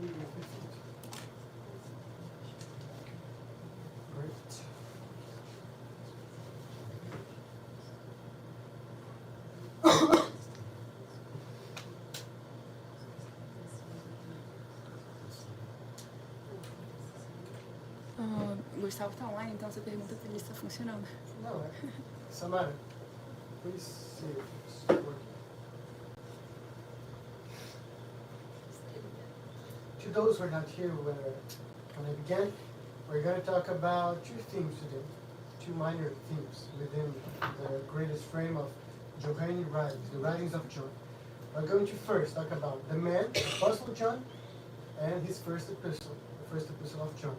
Great. Gustavo tá online, então você pergunta se ele está funcionando. Não, Samara, please see if it's working. To those who are not here when I began, we're going to talk about two themes today, two minor themes within the greatest frame of Johannine writings, the writings of John. We're going to first talk about the man, Apostle John, and his first epistle, the first epistle of John.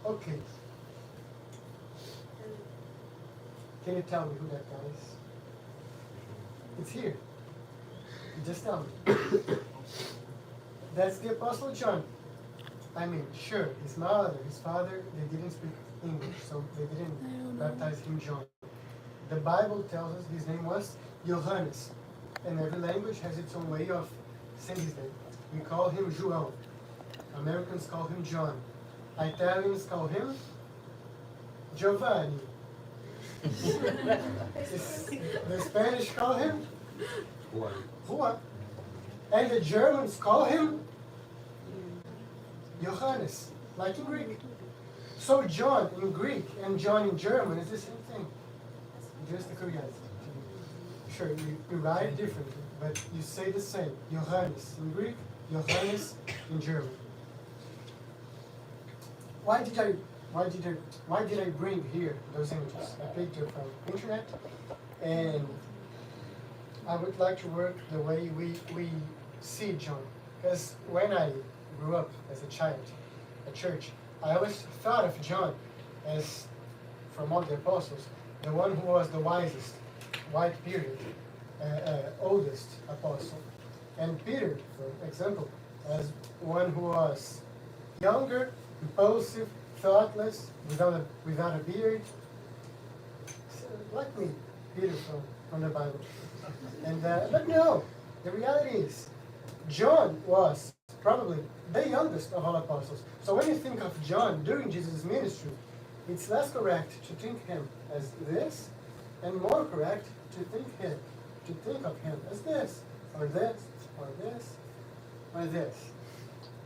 Okay. Can you tell me who that guy is? It's here. You just tell me. That's the Apostle John. I mean, sure, his mother, his father, they didn't speak English, so they didn't baptize him John. The Bible tells us his name was Johannes, and every language has its own way of saying his name. We call him João. Americans call him John. Italians call him Giovanni. The Spanish call him Juan. And the Germans call him Johannes, like in Greek. So John in Greek and John in German is the same thing. Just a curiosity. Sure, you write differently, but you say the same. Johannes in Greek, Johannes in German. Why did I bring here those images? I picked them from internet, and I would like to work the way we see John. Because when I grew up as a child at church, I always thought of John as, from all the apostles, the one who was the wisest, white period, oldest apostle. And Peter, for example, as one who was younger, impulsive, thoughtless, without a beard. So, like me, Peter from the Bible. And but no, the reality is, John was probably the youngest of all apostles. So when you think of John during Jesus' ministry, it's less correct to think him as this, and more correct to think of him as this, or this, or this, or this.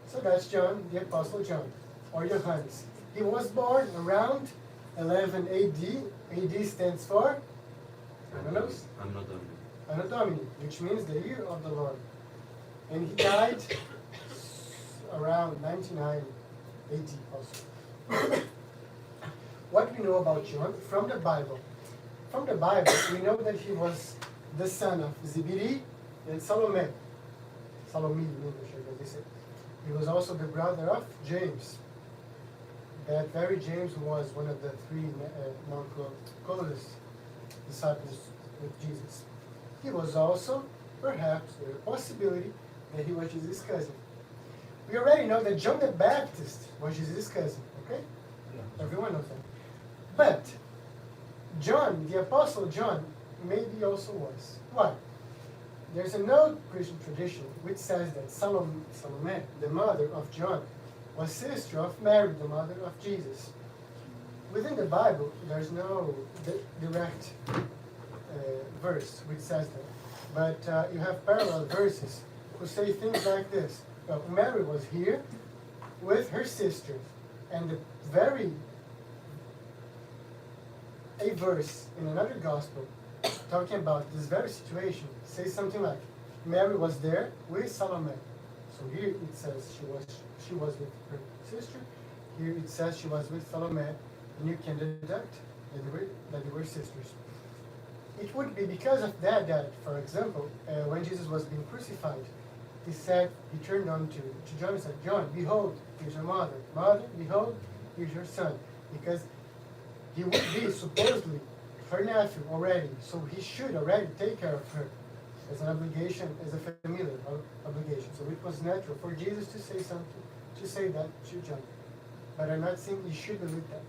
So that's John, the Apostle John, or Johannes. He was born around 11 AD. AD stands for Anno Domini, which means the year of the Lord. And he died around 99 AD also. What we know about John from the Bible? From the Bible, we know that he was the son of Zebedee and Salome. Salome in English, I guess they say. He was also the brother of James. That very James was one of the three closest disciples with Jesus. He was also, perhaps, a possibility that he was Jesus' cousin. We already know that John the Baptist was Jesus' cousin, okay? Yeah. Everyone knows that. But John, the Apostle John, maybe also was. Why? There's an old Christian tradition which says that Salome, the mother of John, was sister of Mary, the mother of Jesus. Within the Bible, there's no direct verse which says that. But you have parallel verses who say things like this. Mary was here with her sister, and a verse in another gospel talking about this very situation says something like, Mary was there with Salome. So here it says she was with her sister. Here it says she was with Salome, and you can deduct that they were sisters. It would be because of that, for example, when Jesus was being crucified, he turned on to John and said, John, behold, here's your mother. Mother, behold, here's your son. Because he would be supposedly her nephew already, so he should already take care of her as an obligation, as a familial obligation. So it was natural for Jesus to say that to John. But I'm not saying you should believe that.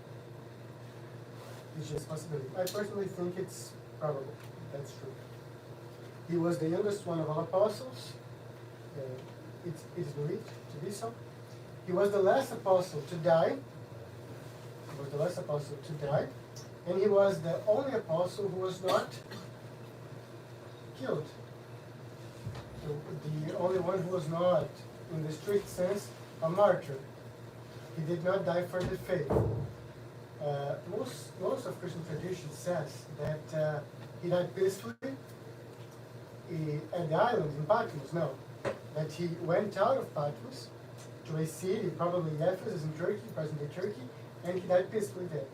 It's just a possibility. I personally think it's probable. That's true. He was the youngest one of all apostles, it is believed to be so. He was the last apostle to die. And he was the only apostle who was not killed. The only one who was not, in the strict sense, a martyr. He did not die for the faith. Most of Christian tradition says that he died peacefully at the island in Patmos. No, that he went out of Patmos to a city, probably Ephesus in Turkey, present-day Turkey, and he died peacefully there.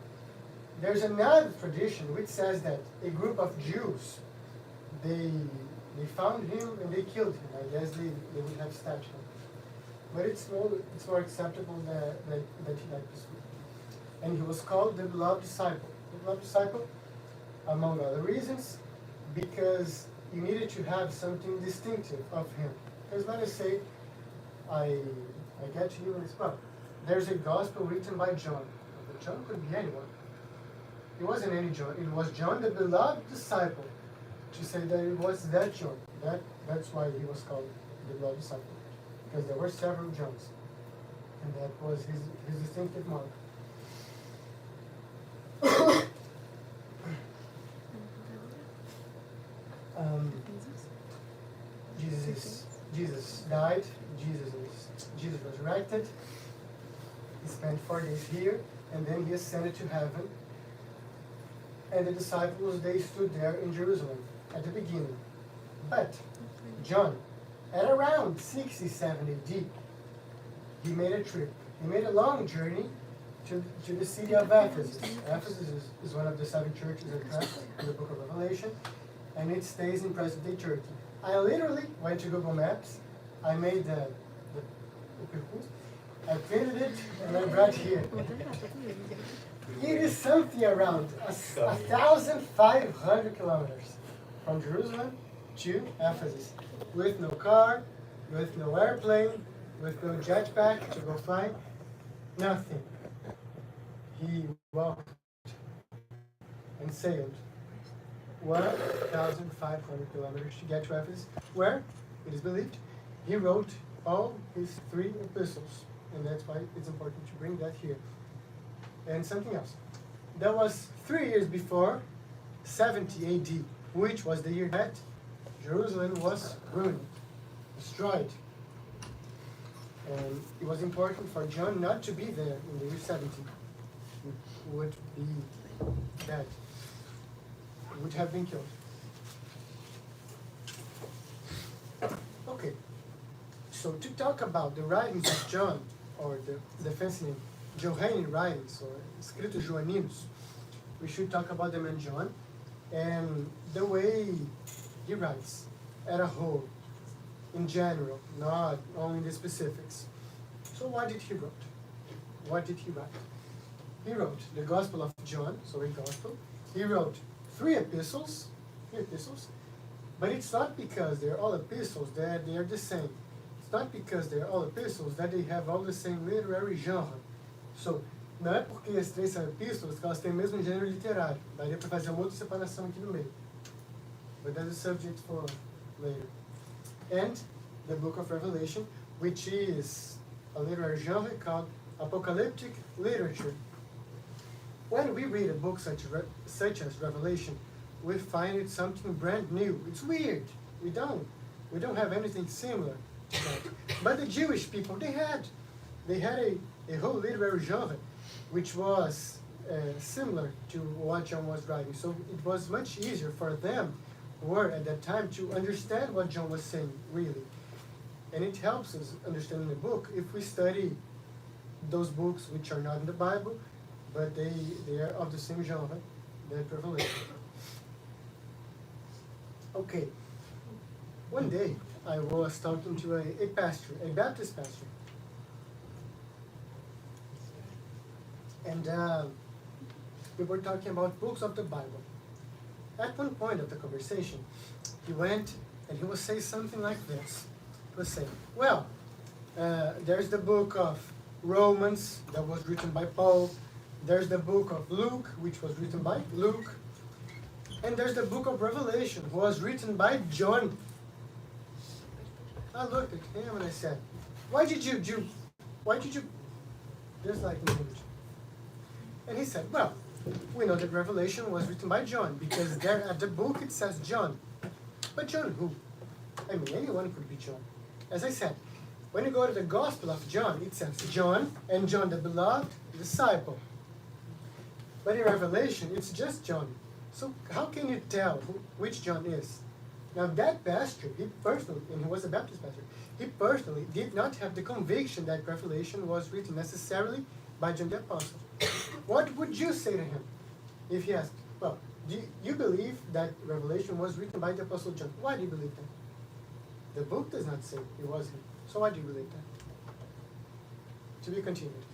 There's another tradition which says that a group of Jews, they found him and they killed him. I guess they would have stabbed him. But it's more acceptable that he died peacefully. And he was called the beloved disciple. The beloved disciple, among other reasons, because you needed to have something distinctive of him. Because let us say, I get to you and it's, well, there's a gospel written by John. But John could be anyone. It wasn't any John. It was John, the beloved disciple. To say that it was that John. That's why he was called the beloved disciple. Because there were several Johns. And that was his distinctive mark. Jesus died. Jesus resurrected. He spent 4 days here, and then he ascended to heaven. And the disciples, they stood there in Jerusalem at the beginning. But John, at around 67 AD, he made a trip. He made a long journey to the city of Ephesus. Ephesus is one of the 7 churches addressed in the book of Revelation, and it stays in present-day Turkey. I literally went to Google Maps. I made the I printed it, and I brought here. It is something around 1,500 kilometers from Jerusalem to Ephesus, with no car, with no airplane, with no jetpack to go fly, nothing. He walked and sailed 1,500 kilometers to get to Ephesus, where, it is believed, he wrote all his 3 epistles. And that's why it's important to bring that here. And something else. That was 3 years before 70 AD, which was the year that Jerusalem was ruined, destroyed. And it was important for John not to be there in the year 70. He would be dead. He would have been killed. Okay. So to talk about the writings of John, or the fancy name, Johannine writings, or escritos joaninos, we should talk about the man John and the way he writes as a whole, in general, not only the specifics. So what did he write? What did he write? He wrote the Gospel of John, so a gospel. He wrote 3 epistles, but it's not because they're all epistles that they are the same. It's not because they're all epistles that they have all the same literary genre. So, não é porque as 3 são epístolas que elas têm o mesmo gênero literário. Daria para fazer uma outra separação aqui no meio. But that's a subject for later. And the book of Revelation, which is a literary genre called apocalyptic literature. When we read a book such as Revelation, we find it something brand new. It's weird. We don't have anything similar to that. But the Jewish people, they had a whole literary genre, which was similar to what John was writing. So it was much easier for them, who were at that time, to understand what John was saying, really. And it helps us understand the book if we study those books which are not in the Bible, but they are of the same genre, that Revelation. Okay. One day, I was talking to a pastor, a Baptist pastor. And we were talking about books of the Bible. At one point of the conversation, he went and he would say something like this. He would say, well, there's the book of Romans that was written by Paul. There's the book of Luke, which was written by Luke. And there's the book of Revelation, was written by John. I looked at him and I said, why did you, just like in English. And he said, well, we know that Revelation was written by John, because there at the book it says John. But John who? I mean, anyone could be John. As I said, when you go to the Gospel of John, it says John, and John the beloved disciple. But in Revelation, it's just John. So how can you tell which John is? Now that pastor, and he was a Baptist pastor, he personally did not have the conviction that Revelation was written necessarily by John the Apostle. What would you say to him if he asked, well, do you believe that Revelation was written by the Apostle John? Why do you believe that? The book does not say it was him. So why do you believe that? To be continued.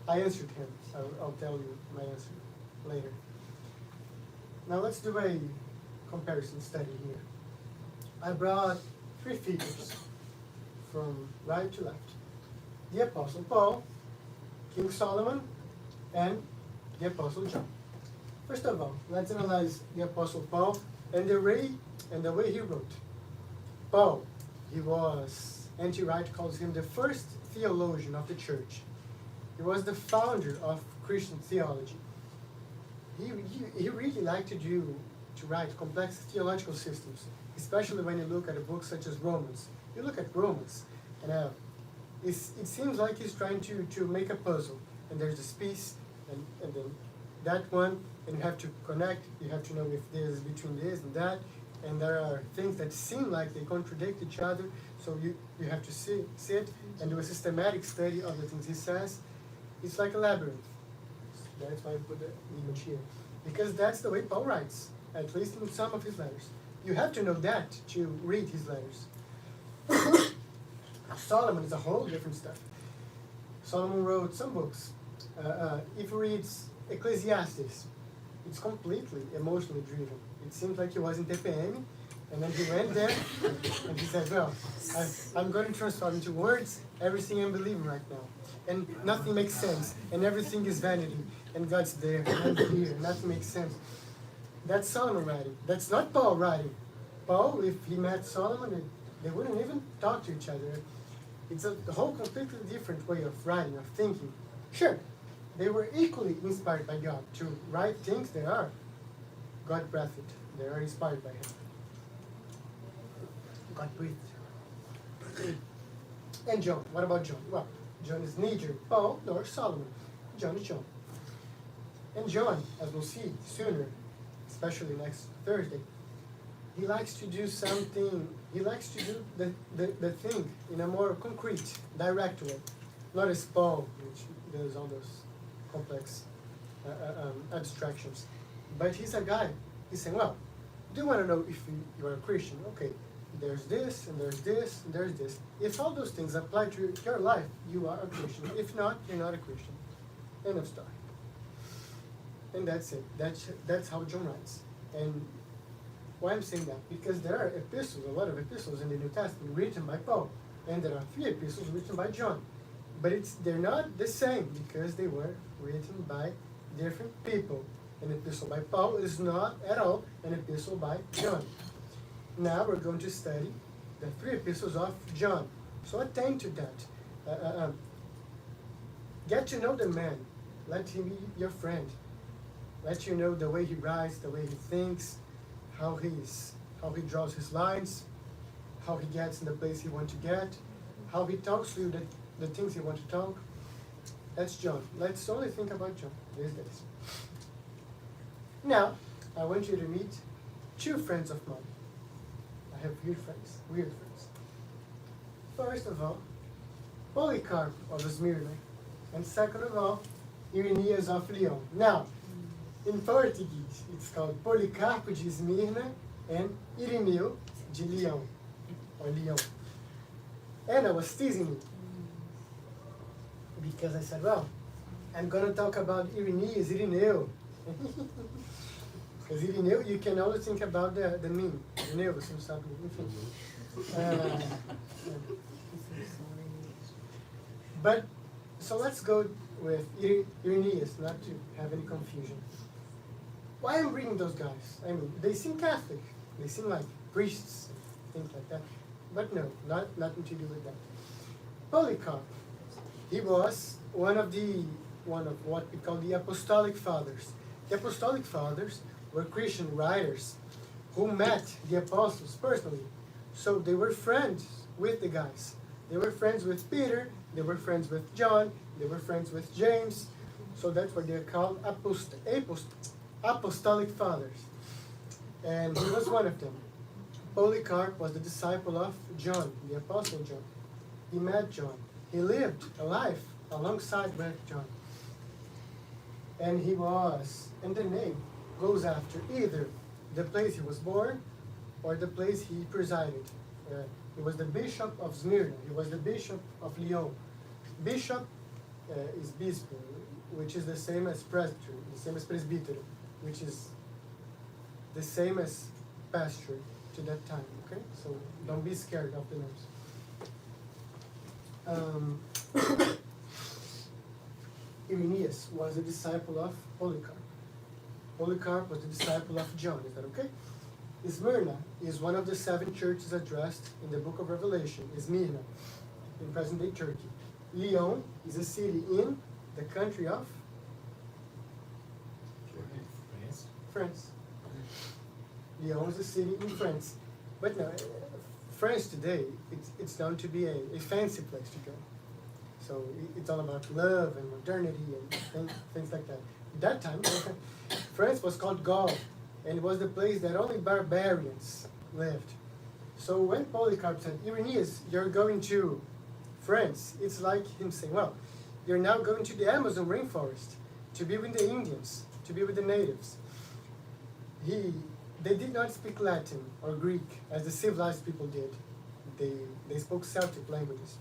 I answered him. I'll tell you my answer later. Now let's do a comparison study here. I brought 3 figures from right to left. The Apostle Paul, King Solomon, and the Apostle John. First of all, let's analyze the Apostle Paul and the way he wrote. Paul, he was, N.T. Wright calls him the first theologian of the church. He was the founder of Christian theology. He really liked to write complex theological systems, especially when you look at a book such as Romans. You look at Romans, and it seems like he's trying to make a puzzle. And there's this piece, and then that one, and you have to connect. You have to know if there's between this and that. And there are things that seem like they contradict each other, so you have to sit and do a systematic study of the things he says. It's like a labyrinth. That's why I put the image here. Because that's the way Paul writes, at least in some of his letters. You have to know that to read his letters. Solomon is a whole different stuff. Solomon wrote some books. If you read Ecclesiastes, it's completely emotionally driven. It seems like he was in TPM, and then he went there, and he said, well, I'm going to transform into words everything I'm believing right now. And nothing makes sense, and everything is vanity, and God's there, and I'm here, and nothing makes sense. That's Solomon writing. That's not Paul writing. Paul, if he met Solomon, they wouldn't even talk to each other. It's a whole completely different way of writing, of thinking. Sure, they were equally inspired by God to write things that are God breathed. They are inspired by Him. God breathed. And John. What about John? Well, John is neither Paul nor Solomon. John is John. And John, as we'll see sooner, especially next Thursday, he likes to do something, he likes to do the thing in a more concrete, direct way. Not as Paul, which does all those complex abstractions. But he's a guy, he's saying, well, do you want to know if you are a Christian? Okay, there's this, and there's this, and there's this. If all those things apply to your life, you are a Christian. If not, you're not a Christian. End of story. And that's it. That's how John writes. And why I'm saying that? Because there are epistles, a lot of epistles in the New Testament written by Paul. And there are 3 epistles written by John. But they're not the same because they were written by different people. An epistle by Paul is not at all an epistle by John. Now we're going to study the 3 epistles of John. So attend to that. Get to know the man. Let him be your friend. Let you know the way he writes, the way he thinks, how he draws his lines, how he gets in the place he wants to get, how he talks to you, the things he wants to talk. That's John. Let's only think about John these days. Now, I want you to meet 2 friends of mine. I have weird friends. First of all, Polycarp of Smyrna, and second of all, Irenaeus of Lyon. Now, in Portuguese, it's called Policarpo de Esmirna and Ireneu de Lyon, or Lyon. And I was teasing me, because I said, well, I'm going to talk about Ireneu. Because Ireneu, you can always think about the meme. Ireneu, você não sabe, enfim. But, so let's go with Irenaeus, not to have any confusion. Why I'm reading those guys? I mean, they seem Catholic. They seem like priests, things like that. but no, nothing to do with that. Polycarp, he was one of what we call the apostolic fathers. The apostolic fathers were Christian writers who met the apostles personally. So they were friends with the guys. They were friends with Peter, they were friends with John, they were friends with James. So that's why they're called apostolic fathers. And he was one of them. Polycarp was the disciple of John, the apostle John. He met John. He lived a life alongside with John. And the name goes after either the place he was born or the place he presided. He was the bishop of Smyrna. He was the bishop of Lyon. Bishop is bispo, which is the same as presbytery, the same as presbytery, which is the same as pastor to that time, okay? So don't be scared of the names. Irenaeus was a disciple of Polycarp. Polycarp was the disciple of John, is that okay? Smyrna is one of the 7 churches addressed in the book of Revelation, Smyrna, in present-day Turkey. Lyon is a city in the country of France. Lyon is a city in France. But no, France today, it's known to be a fancy place to go. So it's all about love and modernity and things like that. At that time, France was called Gaul, and it was the place that only barbarians lived. So when Polycarp said, Irenaeus, you're going to France, it's like him saying, well, you're now going to the Amazon rainforest to be with the Indians, to be with the natives. They did not speak Latin or Greek as the civilized people did. They spoke Celtic languages.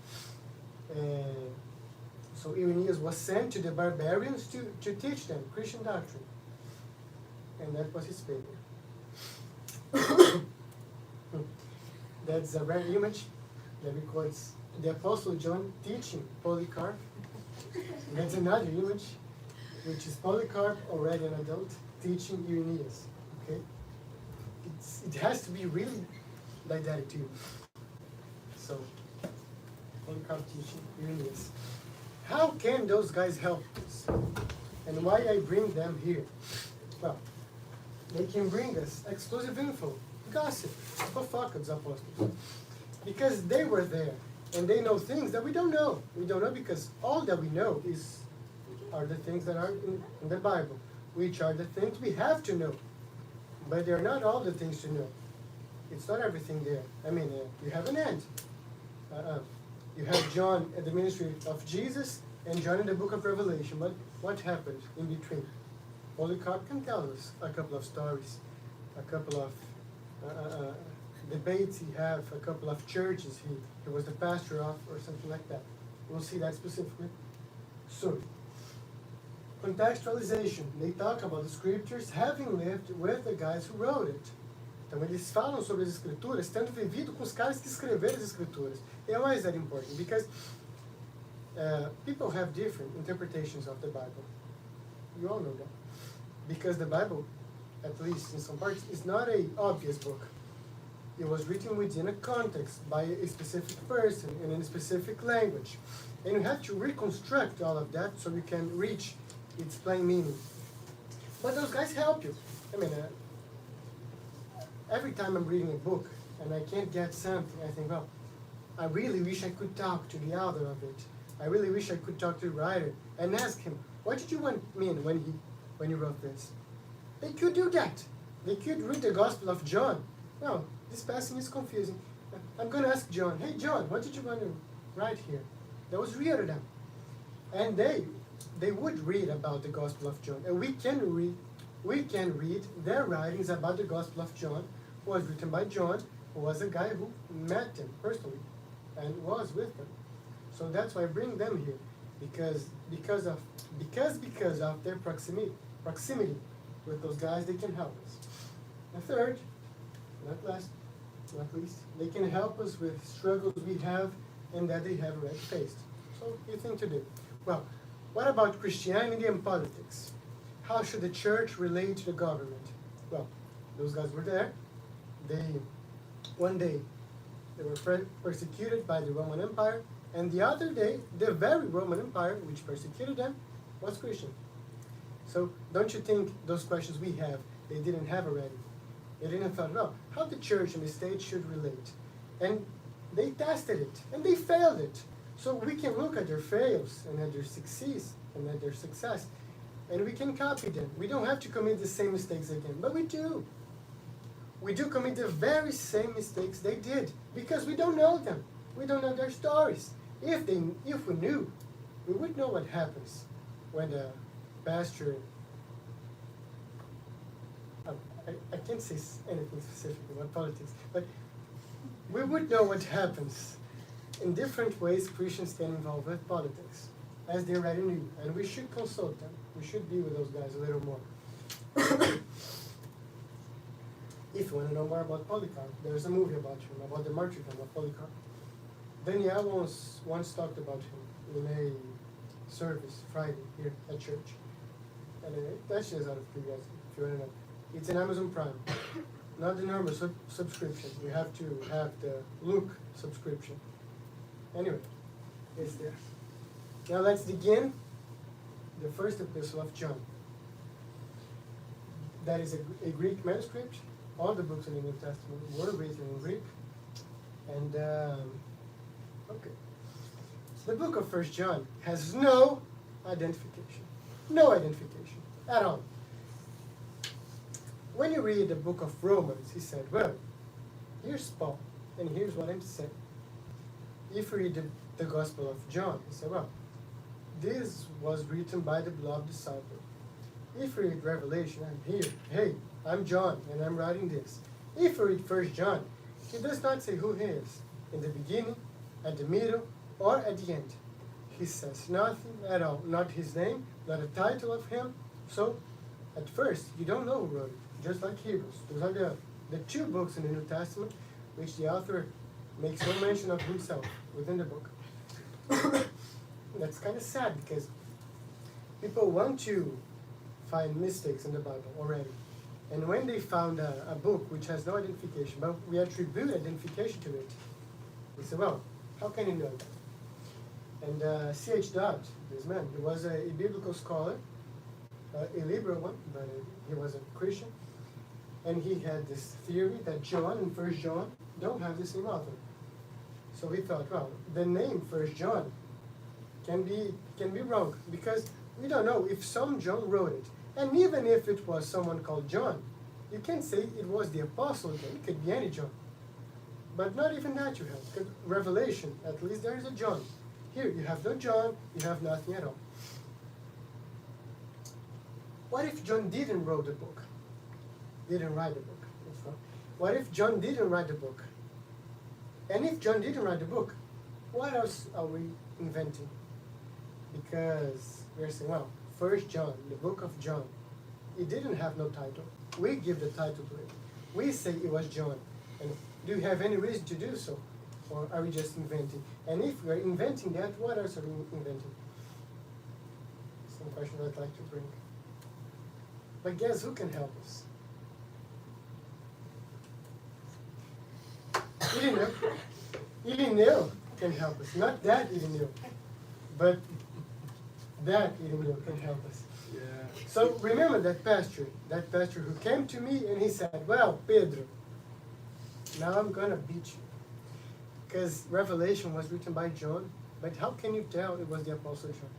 So Irenaeus was sent to the barbarians to teach them Christian doctrine. And that was his paper. That's a rare image that records the Apostle John teaching Polycarp. And that's another image, which is Polycarp, already an adult, teaching Irenaeus. Okay? It has to be really like that too. So, Polycarp teaching Irenaeus. How can those guys help us? And why I bring them here? Well, they can bring us exclusive info, gossip, fofoca dos apóstolos. Because they were there, and they know things that we don't know. We don't know because all that we know are the things that are in the Bible, which are the things we have to know. But they're not all the things to know. It's not everything there. I mean, you have an end. You have John at the ministry of Jesus and John in the book of Revelation. But what happened in between? Polycarp can tell us a couple of stories, a couple of debates he had, a couple of churches he was the pastor of, or something like that. We'll see that specifically soon. Contextualization. They talk about the scriptures having lived with the guys who wrote it. Então eles falam sobre as escrituras tendo vivido com os caras que escreveram as escrituras. And why is that important? Because people have different interpretations of the Bible. You all know that. Because the Bible, at least in some parts, is not an obvious book. It was written within a context by a specific person and in a specific language. And you have to reconstruct all of that so you can reach its plain meaning. But those guys help you. I mean, every time I'm reading a book and I can't get something, I think, well, I really wish I could talk to the author of it. I really wish I could talk to the writer and ask him, what did you mean when you wrote this? They could do that. They could read the Gospel of John. No, this passage is confusing. I'm going to ask John, hey John, what did you want to write here? That was real to them. And they would read about the Gospel of John. And we can read their writings about the Gospel of John, who was written by John, who was a guy who met them personally and was with them. So that's why I bring them here, because of their proximity with those guys, they can help us. And third, not last, not least, they can help us with struggles we have and that they have already faced. So, you think to do. Well, what about Christianity and politics? How should the church relate to the government? Well, those guys were there. One day, They were persecuted by the Roman Empire. And the other day, the very Roman Empire, which persecuted them, was Christian. So don't you think those questions we have, they didn't have already? They didn't have thought, well, how the church and the state should relate. And they tested it, and they failed it. So we can look at their fails and at their success, and we can copy them. We don't have to commit the same mistakes again, but we do. We do commit the very same mistakes they did, because we don't know them. We don't know their stories. If we knew, we would know what happens when the pastor, I can't say anything specific about politics, but we would know what happens in different ways Christians get involved with politics, as they already knew, and we should consult them. We should be with those guys a little more. If you want to know more about Polycarp, there's a movie about him, about the martyrdom of Polycarp. Danielle once talked about him in a service Friday here at church. And that's just out of curiosity, if you want to know. It's an Amazon Prime, not the normal subscription. You have to have the Look subscription. Anyway, it's there. Now let's begin the first epistle of John. That is a Greek manuscript. All the books in the New Testament were written in Greek. And, okay. The book of 1 John has no identification. No identification at all. When you read the book of Romans, he said, well, here's Paul, and here's what I'm saying. If you read the Gospel of John, he said, well, this was written by the beloved disciple. If you read Revelation, I'm here. Hey, I'm John, and I'm writing this. If you read 1 John, he does not say who he is, in the beginning, at the middle, or at the end. He says nothing at all, not his name, not a title of him. So, at first, you don't know who wrote it. Just like Hebrews. Those are the two books in the New Testament which the author makes no mention of himself within the book. That's kind of sad because people want to find mistakes in the Bible already. And when they found a book which has no identification, but we attribute identification to it, we say, well, how can you know that? And C.H. Dodd, this man, he was a biblical scholar, a liberal one, but he was a Christian. And he had this theory that John and 1 John don't have the same author. So he thought, well, the name 1 John can be wrong because we don't know if some John wrote it. And even if it was someone called John, you can't say it was the apostle John. It could be any John. But not even that you have. Because Revelation, at least there is a John. Here, you have no John, you have nothing at all. What if John didn't write the book? Didn't write the book. What if John didn't write the book? And if John didn't write the book, what else are we inventing? Because we're saying, well, 1 John, the book of John, it didn't have no title. We give the title to it. We say it was John. And do you have any reason to do so? Or are we just inventing? And if we're inventing that, what else are we inventing? Some questions I'd like to bring. But guess who can help us? Irineu can help us. Not that Irineu, but that Irineu can help us. Yeah. So remember that pastor who came to me and he said, well, Pedro, now I'm going to beat you. Because Revelation was written by John, but how can you tell it was the Apostle John?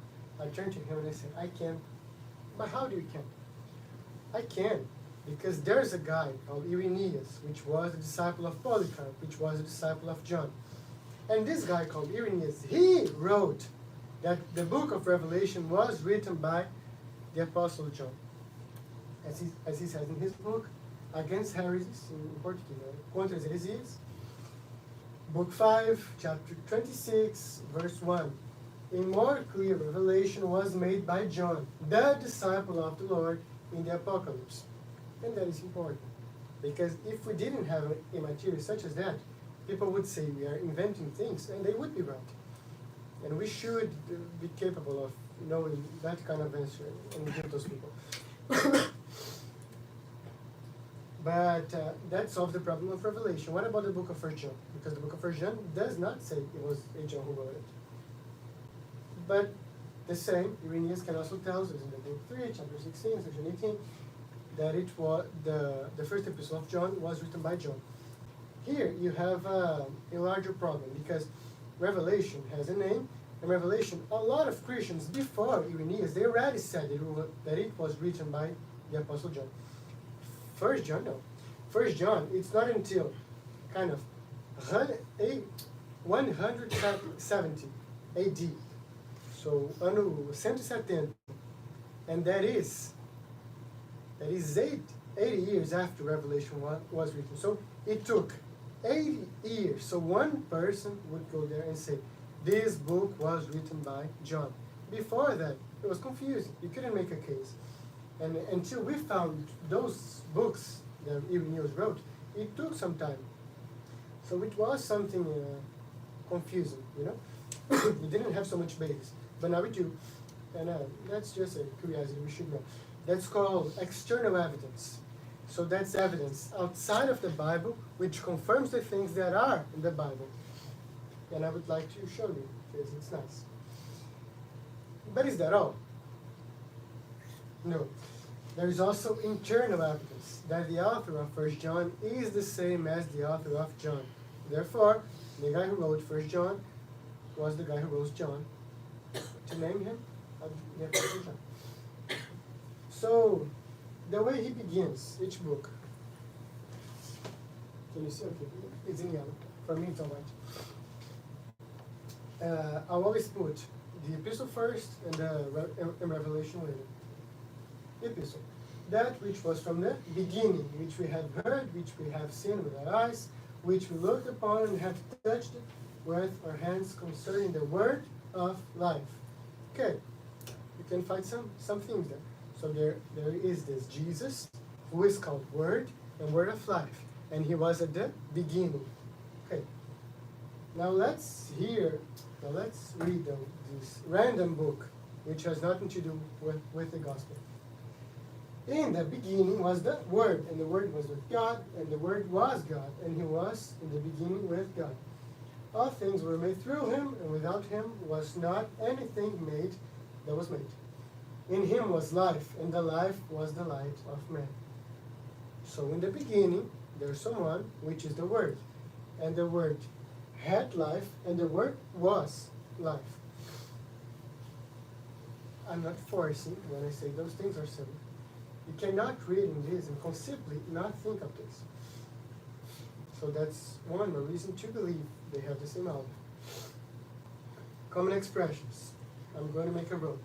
I turned to him and I said, I can. But how do you can? I can. Because there's a guy called Irenaeus, which was a disciple of Polycarp, which was a disciple of John. And this guy called Irenaeus, he wrote that the book of Revelation was written by the Apostle John. As he says in his book, Against Heresies, in Portuguese, Contra as Heresias, book 5, chapter 26, verse 1. A more clear revelation was made by John, the disciple of the Lord, in the Apocalypse. And that is important, because if we didn't have a material such as that, people would say we are inventing things, and they would be right. And we should be capable of knowing that kind of answer and give those people. But that solves the problem of Revelation. What about the book of 1 John? Because the book of 1 John does not say it was a John who wrote it. But the same, Irenaeus can also tell us in the book 3, chapter 16, section 18, that it was the first epistle of John was written by John. Here you have a larger problem because Revelation has a name, and Revelation, a lot of Christians before Irenaeus, they already said that it was written by the Apostle John. 1 John, no. 1 John, it's not until kind of 170 AD. So, ano 170. And that is 80 years after Revelation was written. So, it took 80 years. So, one person would go there and say, this book was written by John. Before that, it was confusing. You couldn't make a case. And until we found those books that Irenaeus wrote, it took some time. So it was something confusing, you know? We didn't have so much basis, but now we do. And that's just a curiosity we should know. That's called external evidence. So that's evidence outside of the Bible, which confirms the things that are in the Bible. And I would like to show you, because it's nice. But is that all? No. There is also internal evidence that the author of 1 John is the same as the author of John. Therefore, the guy who wrote 1 John was the guy who wrote John. To name him, you have to say John. So, the way he begins each book. Can you see? Okay, it's in yellow. For me, it's all white. I'll always put the epistle first and Revelation later. Epistle, that which was from the beginning, which we have heard, which we have seen with our eyes, which we looked upon and have touched with our hands concerning the word of life. Okay, you can find some things there. So there is this Jesus, who is called Word and Word of Life, and he was at the beginning. Okay, now let's read this random book, which has nothing to do with the gospel. In the beginning was the Word, and the Word was with God, and the Word was God, and he was in the beginning with God. All things were made through him, and without him was not anything made that was made. In him was life, and the life was the light of man. So in the beginning, there's someone, which is the Word. And the Word had life, and the Word was life. I'm not forcing when I say those things are simple. You cannot read in this and conceivably not think of this. So that's one more reason to believe they have the same author. Common expressions. I'm going to make a rule.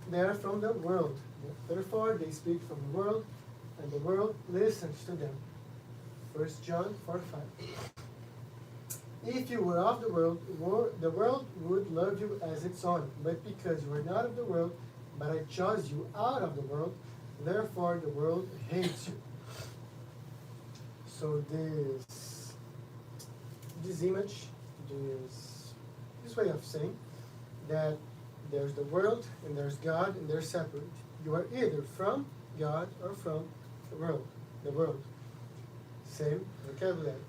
They are from the world. Therefore, they speak from the world, and the world listens to them. 1 John 4:5. If you were of the world would love you as its own. But because you are not of the world, but I chose you out of the world, therefore the world hates you. So this image, this way of saying that there's the world and there's God and they're separate. You are either from God or from the world. The world. Same vocabulary.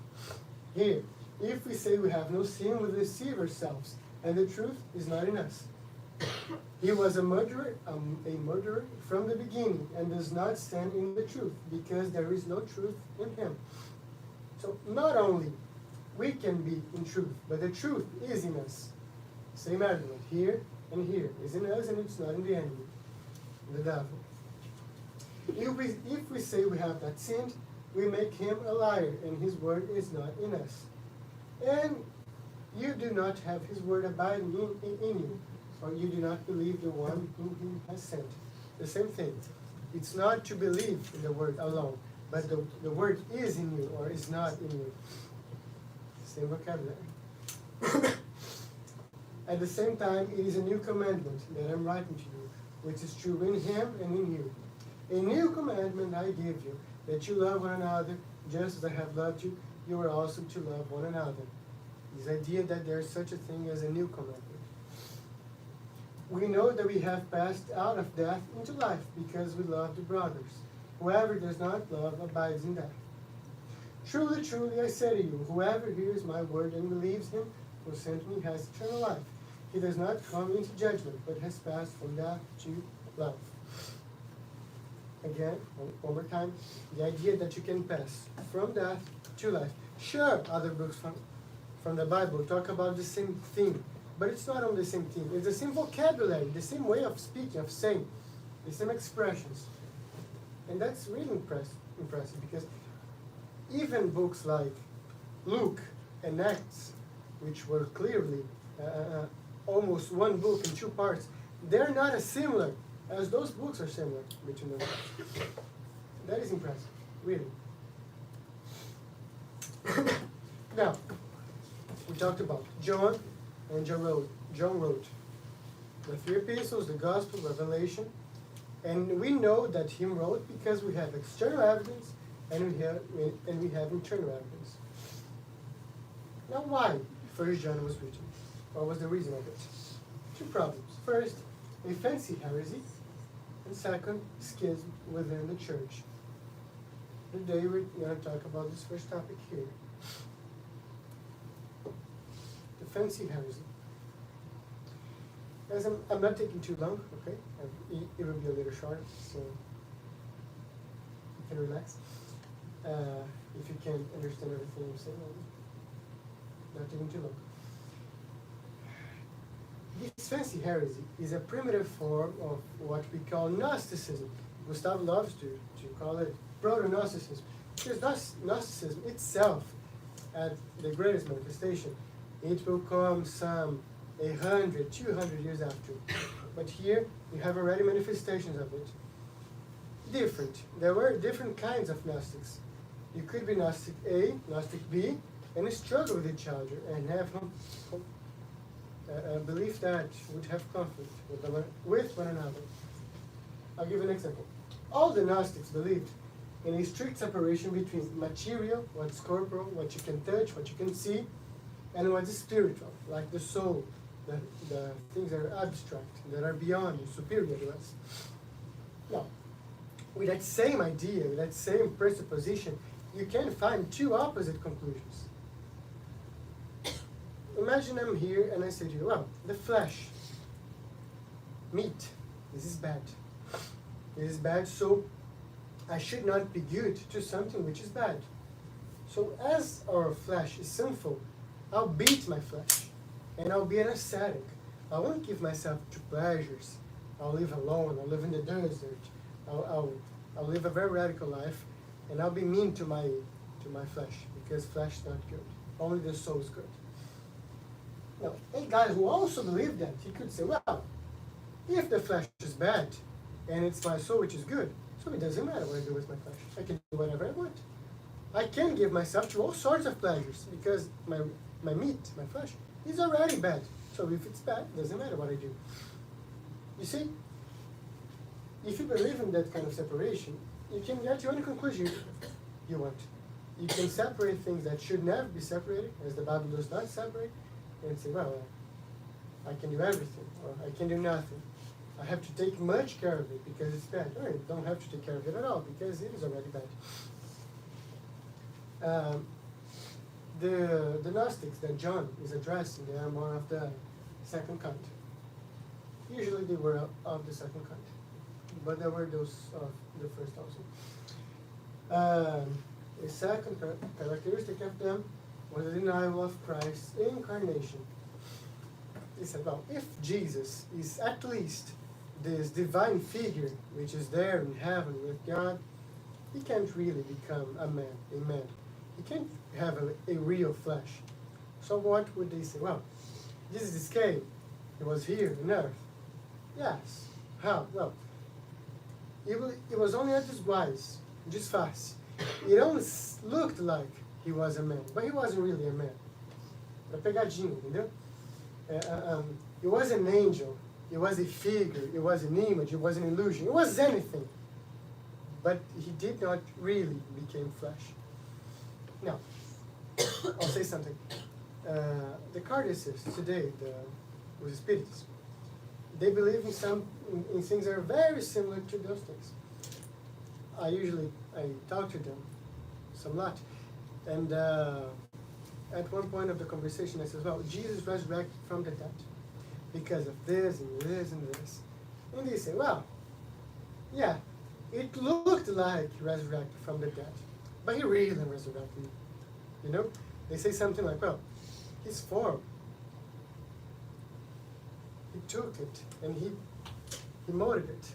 Here, if we say we have no sin, we deceive ourselves, and the truth is not in us. He was a murderer from the beginning, and does not stand in the truth, because there is no truth in him. So not only we can be in truth, but the truth is in us. Same argument here and here is in us, and it's not in the enemy, the devil. If we say we have not sinned, we make him a liar, and his word is not in us. And you do not have his word abiding in you, or you do not believe the one whom he has sent. The same thing. It's not to believe in the word alone, but the word is in you or is not in you. Same vocabulary. At the same time, it is a new commandment that I'm writing to you, which is true in him and in you. A new commandment I give you, that you love one another, just as I have loved you, you are also to love one another. This idea that there is such a thing as a new commandment. We know that we have passed out of death into life because we love the brothers. Whoever does not love abides in death. Truly, truly, I say to you, whoever hears my word and believes him who sent me has eternal life. He does not come into judgment, but has passed from death to life. Again, one more time, the idea that you can pass from death to life. Sure, other books from the Bible talk about the same theme, but it's not on the same theme. It's the same vocabulary, the same way of speaking, of saying, the same expressions. And that's really impressive because even books like Luke and Acts, which were clearly almost one book in two parts, they're not as similar as those books are similar between them. That is impressive, really. Now, we talked about John, and John wrote the 3 epistles, the Gospel, Revelation, and we know that he wrote because we have external evidence and we have internal evidence. Now, why 1 John was written? What was the reason of it? 2 problems. First, a fancy heresy, and second, schism within the church. Today we're going to talk about this first topic here. The fancy heresy. As I'm not taking too long, okay? It will be a little short, so you can relax. If you can understand everything I'm saying, I'm not taking too long. This fancy heresy is a primitive form of what we call Gnosticism. Gustav loves to call it proto-Gnosticism. Because Gnosticism itself, at the greatest manifestation, it will come some 100, 200 years after. But here, we have already manifestations of it. Different. There were different kinds of Gnostics. You could be Gnostic A, Gnostic B, and struggle with each other and have a belief that would have conflict with one another. I'll give an example. All the Gnostics believed in a strict separation between material, what's corporal, what you can touch, what you can see, and what is spiritual, like the soul, the things that are abstract, that are beyond and superior to us. Now, with that same idea, with that same presupposition, you can find 2 opposite conclusions. Imagine I'm here and I say to you, well, the flesh, meat, this is bad. This is bad, so I should not be good to something which is bad. So as our flesh is sinful, I'll beat my flesh, and I'll be an ascetic. I won't give myself to pleasures. I'll live alone. I'll live in the desert. I'll live a very radical life, and I'll be mean to my flesh because flesh is not good. Only the soul is good. Now, a guy who also believed that, he could say, well, if the flesh is bad and it's my soul which is good, so it doesn't matter what I do with my flesh. I can do whatever I want. I can give myself to all sorts of pleasures because my meat, my flesh, is already bad. So if it's bad, it doesn't matter what I do. You see, if you believe in that kind of separation, you can get to any conclusion you want. You can separate things that should never be separated, as the Bible does not separate, and say, well, I can do everything, or I can do nothing. I have to take much care of it because it's bad. Or I don't have to take care of it at all because it is already bad. The Gnostics that John is addressing, they are more of the second kind. Usually they were of the second kind, but there were those of the first also. A second characteristic of them was the denial of Christ's incarnation. He said, well, if Jesus is at least this divine figure which is there in heaven with God, he can't really become a man. He can't have a real flesh. So what would they say? Well, Jesus came. He was here on earth. Yes. How? Well, it was only a disguise, disfarce. It only looked like he was a man, but he wasn't really a man. Era pegadinha, entendeu? It was an angel. It was a figure. It was an image. It was an illusion. It was anything. But he did not really become flesh. Now, I'll say something. The Kardecists today, the Spiritism, they believe in things that are very similar to those things. I talk to them some lot. And at one point of the conversation, I said, well, Jesus resurrected from the dead because of this and this and this. And they say, well, yeah, it looked like he resurrected from the dead, but he really resurrected. You know? They say something like, well, his form, he took it and he molded it.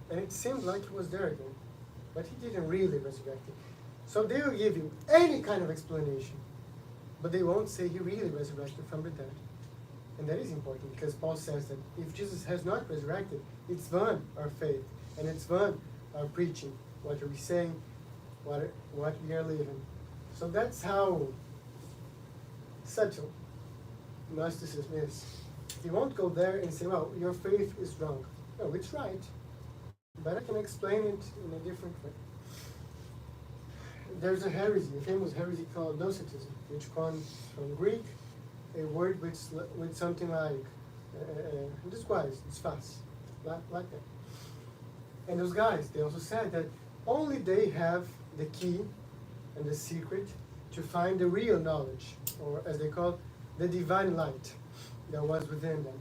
And it seemed like he was there again, but he didn't really resurrect it. So they will give you any kind of explanation, but they won't say he really resurrected from the dead. And that is important because Paul says that if Jesus has not resurrected, it's vain our faith, and it's vain our preaching, what are we saying, what we are living. So that's how subtle Gnosticism is. He won't go there and say, well, your faith is wrong. No, it's right, but I can explain it in a different way. There's a heresy, a famous heresy called Gnosticism, which comes from Greek, a word with something like, desquais, desfaz, like that. And those guys, they also said that only they have the key and the secret to find the real knowledge, or as they call the divine light that was within them.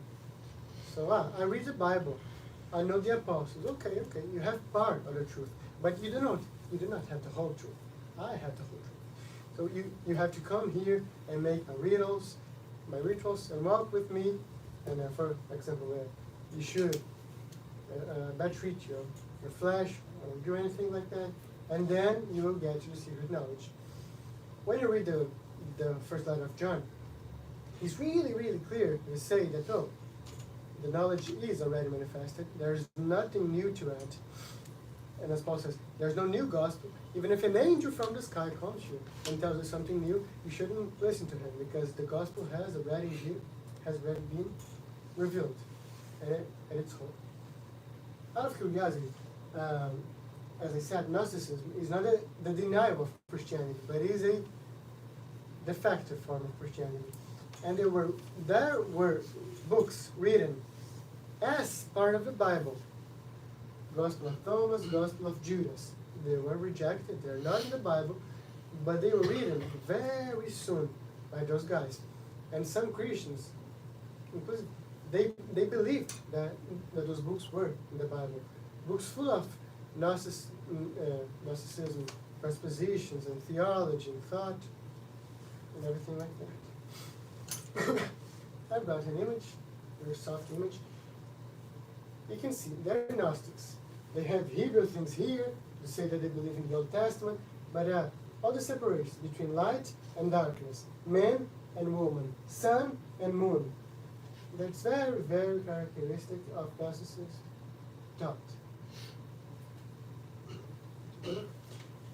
So I read the Bible, I know the apostles. Okay, you have part of the truth, but you do not have the whole truth. I have the whole truth. So you have to come here and make my rituals, and walk with me. And for example, you should not treat your flesh or do anything like that, and then you will get to the secret knowledge. When you read the first letter of John, he's really, really clear to say that the knowledge is already manifested. There's nothing new to add. And as Paul says, there's no new gospel. Even if an angel from the sky comes here and tells you something new, you shouldn't listen to him because the gospel has already been revealed at its whole. Out of curiosity, as I said, Gnosticism is not the denial of Christianity, but is a de facto form of Christianity. And there were books written as part of the Bible. Gospel of Thomas, Gospel of Judas. They were rejected. They're not in the Bible, but they were written very soon by those guys. And some Christians, including, they believed that those books were in the Bible. Books full of Gnosticism, presuppositions, and theology, and thought, and everything like that. I've got an image, a very soft image. You can see they're Gnostics. They have Hebrew things here to say that they believe in the Old Testament, but all the separations between light and darkness, man and woman, sun and moon, that's very, very characteristic of Gnosticism thought.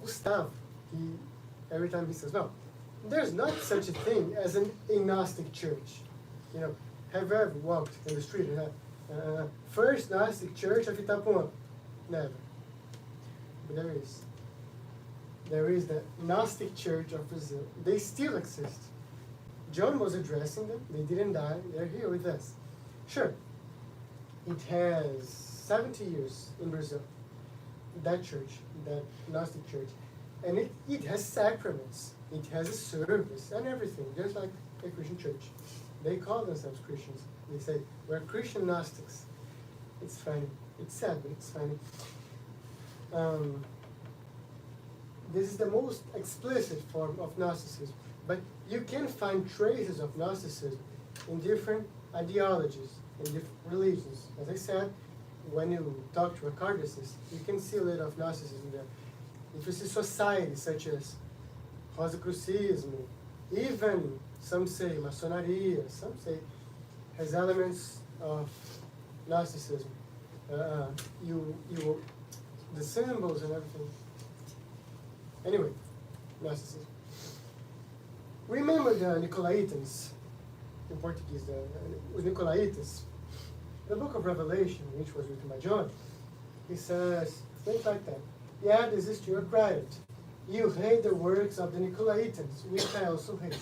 Gustav, every time he says, no, there's not such a thing as an agnostic church. You know, have you ever walked in the street and First Gnostic Church of Itapuã? Never. But there is. There is the Gnostic Church of Brazil. They still exist. John was addressing them. They didn't die. They're here with us. Sure, it has 70 years in Brazil, that church, that Gnostic church. And it has sacraments. It has a service and everything, just like a Christian church. They call themselves Christians. They say, we're Christian Gnostics. It's funny. It's sad, but it's funny. This is the most explicit form of Gnosticism. But you can find traces of Gnosticism in different ideologies, in different religions. As I said, when you talk to a Kardecist, you can see a little of Gnosticism there. If you see societies such as Rosicrucismo, even some say Maçonaria, some say has elements of Gnosticism. The symbols and everything. Anyway, Gnosticism. Remember the Nicolaitans, in Portuguese, os Nicolaitas. The book of Revelation, which was written by John, he says things like that. Yeah, this is your pride. You hate the works of the Nicolaitans, which I also hate.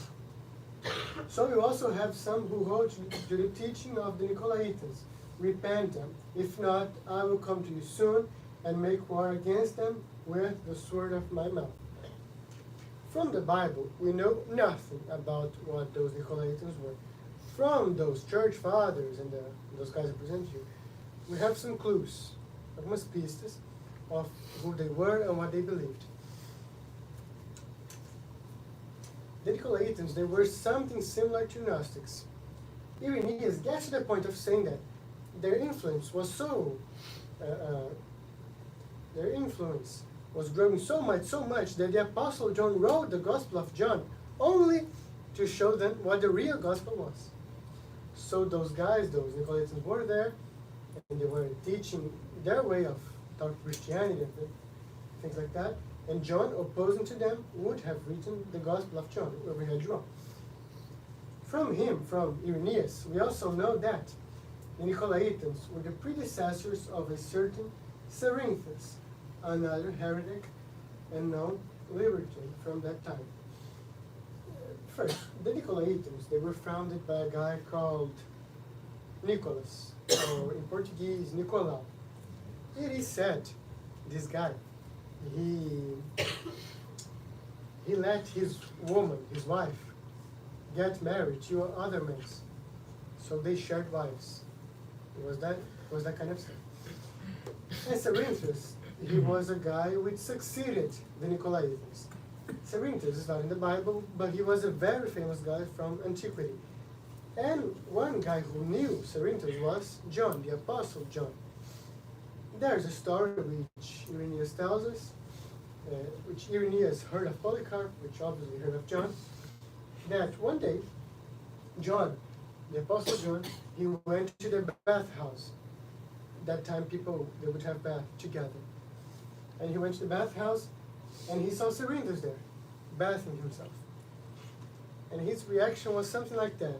So you also have some who hold to the teaching of the Nicolaitans. Repent them. If not, I will come to you soon and make war against them with the sword of my mouth. From the Bible, we know nothing about what those Nicolaitans were. From those church fathers and those guys who present you, we have some clues, algumas pistas of who they were and what they believed. The Nicolaitans, they were something similar to Gnostics. Irenaeus gets to the point of saying that their influence was growing so much that the Apostle John wrote the Gospel of John only to show them what the real gospel was. So those guys, those Nicolaitans were there, and they were teaching their way of taught Christianity and things like that. And John, opposing to them, would have written the Gospel of John, where we had wrong. From him, from Irenaeus, we also know that the Nicolaitans were the predecessors of a certain Cerinthus, another heretic and known libertine from that time. First, the Nicolaitans, they were founded by a guy called Nicholas, or in Portuguese, Nicolau. It is said, this guy, he let his woman, his wife, get married to other men. So they shared wives. It was that kind of stuff. And Cerinthus, he was a guy which succeeded the Nicolaitans. Cerinthus is not in the Bible, but he was a very famous guy from antiquity. And one guy who knew Cerinthus was John, the Apostle John. There's a story which Irenaeus tells us, which Irenaeus heard of Polycarp, which obviously heard of John, that one day, John, the Apostle John, he went to the bathhouse. That time people, they would have bath together. And he went to the bathhouse, and he saw Cerinthus there, bathing himself. And his reaction was something like that.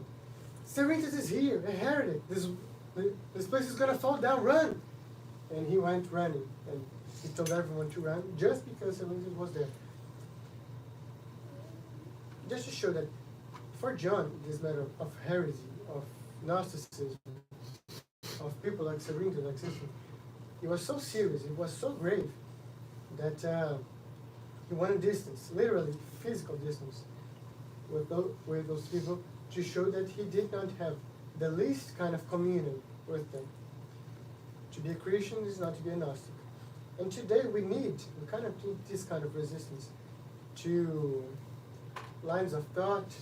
Cerinthus is here, a heretic. This place is going to fall down, run. And he went running, and he told everyone to run just because Cerinthus was there. Just to show that for John, this matter of heresy, of Gnosticism, of people like Cerinthus existing, it was so serious, it was so grave, that he wanted distance, literally physical distance, with those people, to show that he did not have the least kind of communion with them. To be a Christian is not to be a Gnostic. And today we kind of need this kind of resistance to lines of thought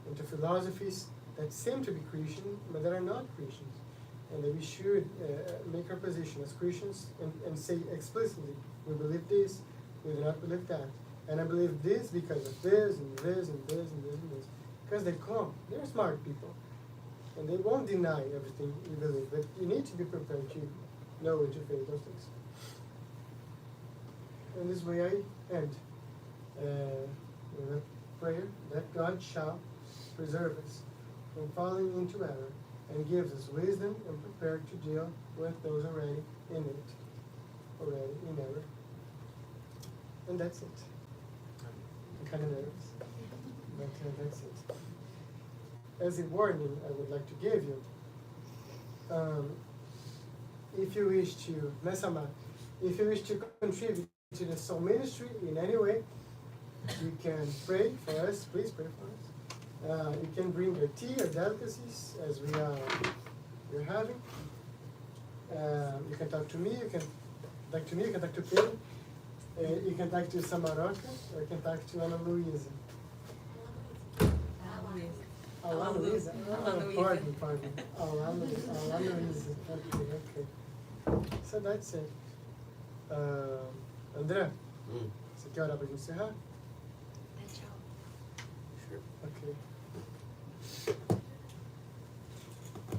and to philosophies that seem to be Christian, but that are not Christians. And that we should make our position as Christians and say explicitly, we believe this, we do not believe that. And I believe this because of this, and this, and this, and this, and this. Because they're smart people. And they won't deny everything you believe, but you need to be prepared to know and to face those things. And this way I end with a prayer that God shall preserve us from falling into error and gives us wisdom and prepared to deal with those already in it, already in error. And that's it. I'm kind of nervous, but that's it. As a warning, I would like to give you, if you wish to, if you wish to contribute to the soul ministry in any way, you can pray for us. Please pray for us. You can bring your tea or delicacies as we're having. You can talk to me. You can talk to me. You can talk to Pedro. You can talk to Samaroca, or you can talk to Ana Luisa. Ana Luisa. Pardon. Ana Luisa. Okay. So that's it. André, você quer orar para a gente encerrar? Tchau. Sure. Okay.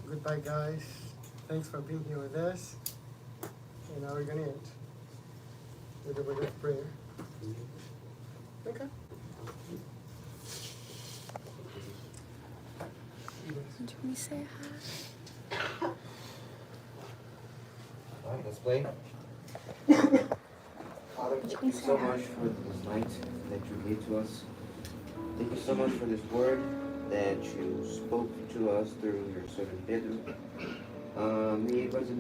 Goodbye, guys. Thanks for being here with us. And now we're going to end with a word of prayer. Okay. Onde eu me encerrar? All right, let's play. Father, thank you so much for this night that you gave to us. Thank you so much for this word that you spoke to us through your servant Pedro.